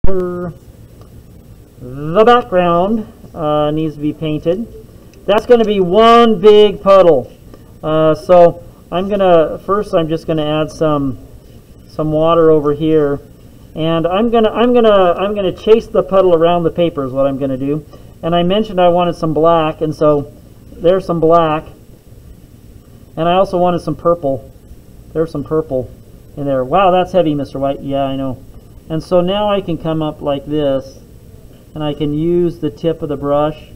The background needs to be painted. That's going to be one big puddle. So I'm just gonna add some water over here, and I'm gonna chase the puddle around the paper is what I'm gonna do. And I mentioned I wanted some black, and so there's some black, and I also wanted some purple. There's some purple in there. Wow, that's heavy, Mr. White. Yeah, I know. And so now I can come up like this, and I can use the tip of the brush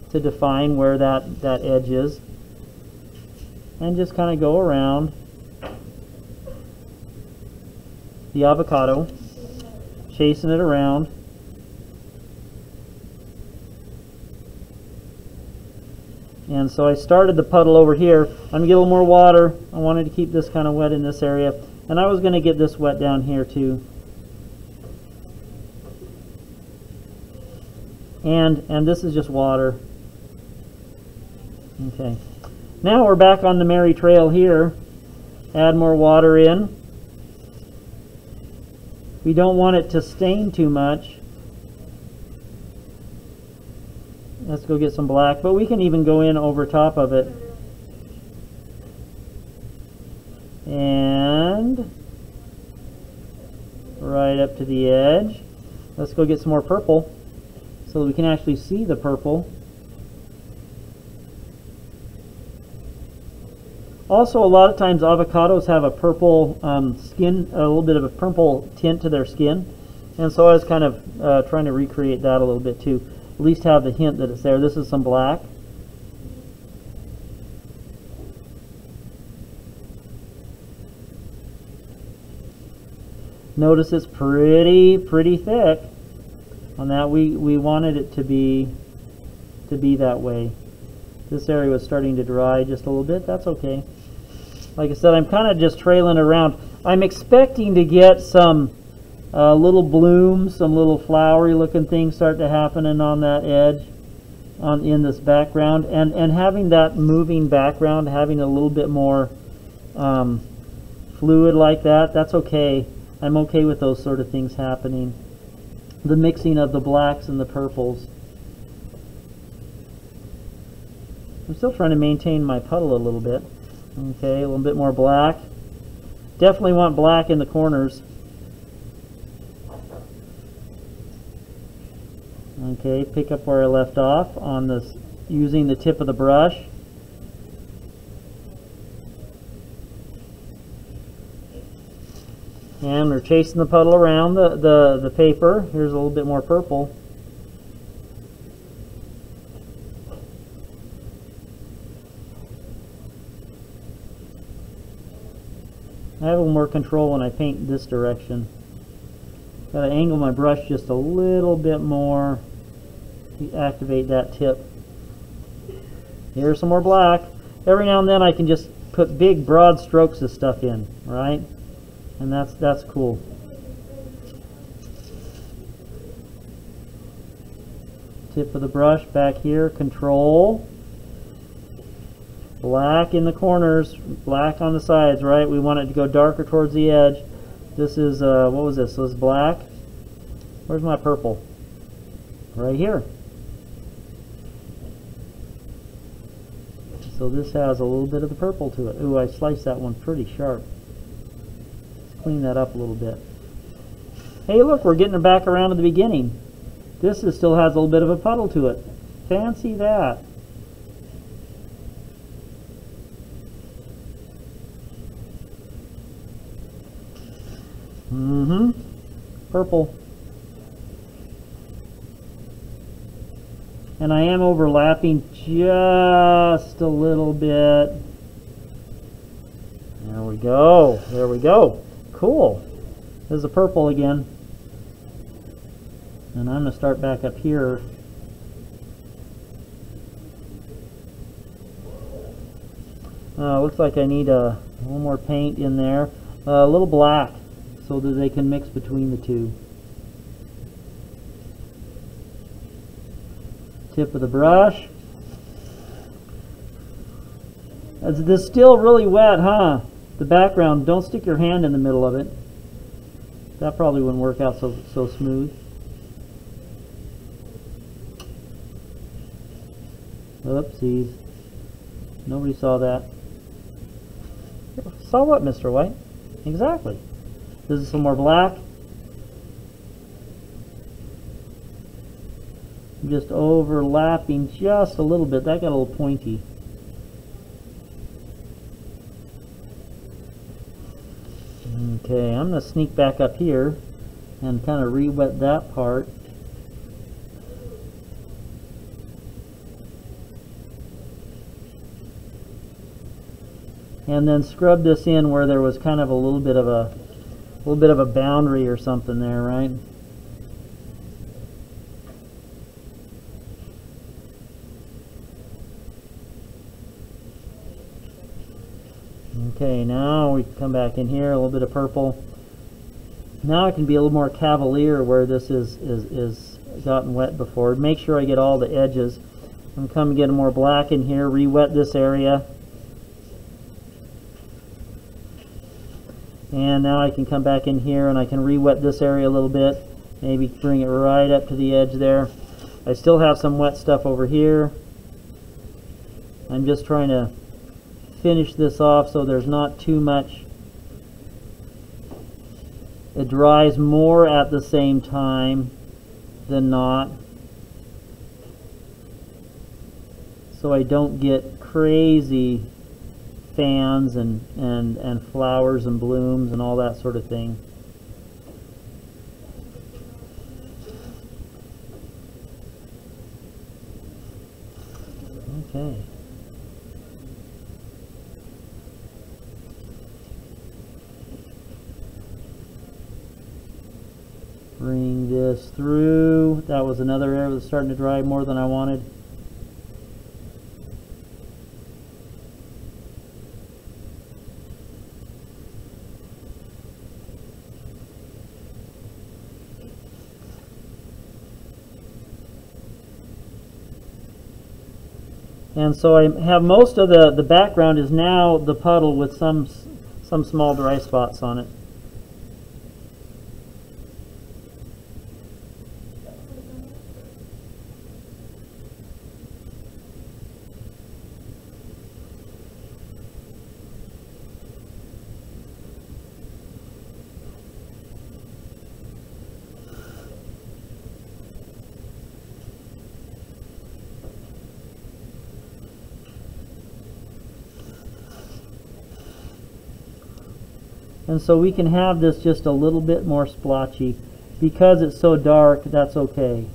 to define where that edge is, and just kind of go around the avocado, chasing it around. And so I started the puddle over here. I'm going to get a little more water. I wanted to keep this kind of wet in this area, and I was going to get this wet down here too. And this is just water. Okay. Now we're back on the merry trail here. Add more water in. We don't want it to stain too much. Let's go get some black, but we can even go in over top of it. And right up to the edge. Let's go get some more purple so that we can actually see the purple. Also, a lot of times avocados have a purple skin, a little bit of a purple tint to their skin, and so I was kind of trying to recreate that a little bit too. At least have the hint that it's there. This is some black. Notice it's pretty thick. On that, we wanted it to be that way. This area was starting to dry just a little bit. That's okay. Like I said, I'm kind of just trailing around. I'm expecting to get some little blooms, some little flowery looking things start to happen on that edge in this background. And having that moving background, having a little bit more fluid like that, that's okay. I'm okay with those sort of things happening. The mixing of the blacks and the purples. I'm still trying to maintain my puddle a little bit. Okay, a little bit more black. Definitely want black in the corners. Okay, pick up where I left off on this, using the tip of the brush. And we're chasing the puddle around the paper. Here's a little bit more purple. I have a little more control when I paint this direction. Got to angle my brush just a little bit more to activate that tip. Here's some more black. Every now and then I can just put big broad strokes of stuff in, right? And that's cool. Tip of the brush back here, control. Black in the corners, black on the sides, right? We want it to go darker towards the edge. This is, what was this? This is black. Where's my purple? Right here. So this has a little bit of the purple to it. Ooh, I sliced that one pretty sharp. Let's clean that up a little bit. Hey, look, we're getting it back around to the beginning. This still has a little bit of a puddle to it. Fancy that. Purple. And I am overlapping just a little bit. There we go. There we go. Cool. There's the purple again. And I'm going to start back up here. Looks like I need a little more paint in there. A little black, so that they can mix between the two. Tip of the brush. This is still really wet, huh? The background, don't stick your hand in the middle of it. That probably wouldn't work out so smooth. Oopsies. Nobody saw that. Saw what, Mr. White? Exactly. This is some more black. Just overlapping just a little bit. That got a little pointy. Okay, I'm going to sneak back up here and kind of re-wet that part. And then scrub this in where there was kind of a little bit of a boundary or something there, right? Okay, now we come back in here, a little bit of purple. Now I can be a little more cavalier where this is gotten wet before. Make sure I get all the edges. I'm come and get more black in here, re-wet this area. And now I can come back in here and I can re-wet this area a little bit. Maybe bring it right up to the edge there. I still have some wet stuff over here. I'm just trying to finish this off so there's not too much. It dries more at the same time than not, so I don't get crazy fans and flowers and blooms and all that sort of thing. Okay. Bring this through. That was another area that's starting to dry more than I wanted. And so I have most of the background is now the puddle with some small dry spots on it. And so we can have this just a little bit more splotchy. Because it's so dark, that's okay.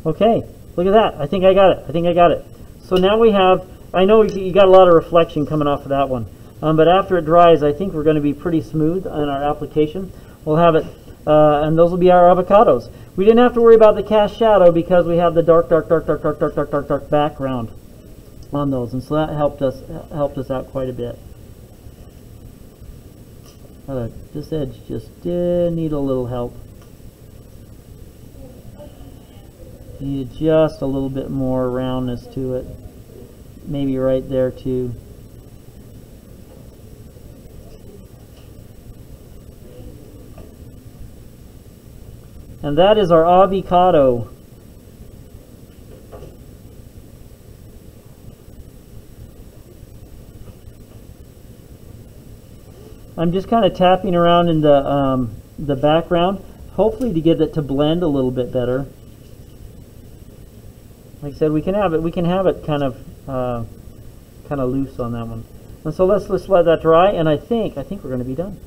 Okay. Look at that. I think I got it. I think I got it. So now we have, I know you got a lot of reflection coming off of that one. But after it dries, I think we're going to be pretty smooth in our application. We'll have it, and those will be our avocados. We didn't have to worry about the cast shadow because we have the dark background on those. And so that helped us out quite a bit. This edge just did need a little help. Needed just a little bit more roundness to it. Maybe right there too. And that is our avocado. I'm just kind of tapping around in the background, hopefully to get it to blend a little bit better. Like I said, we can have it kind of loose on that one. And so let's let that dry, and I think we're going to be done.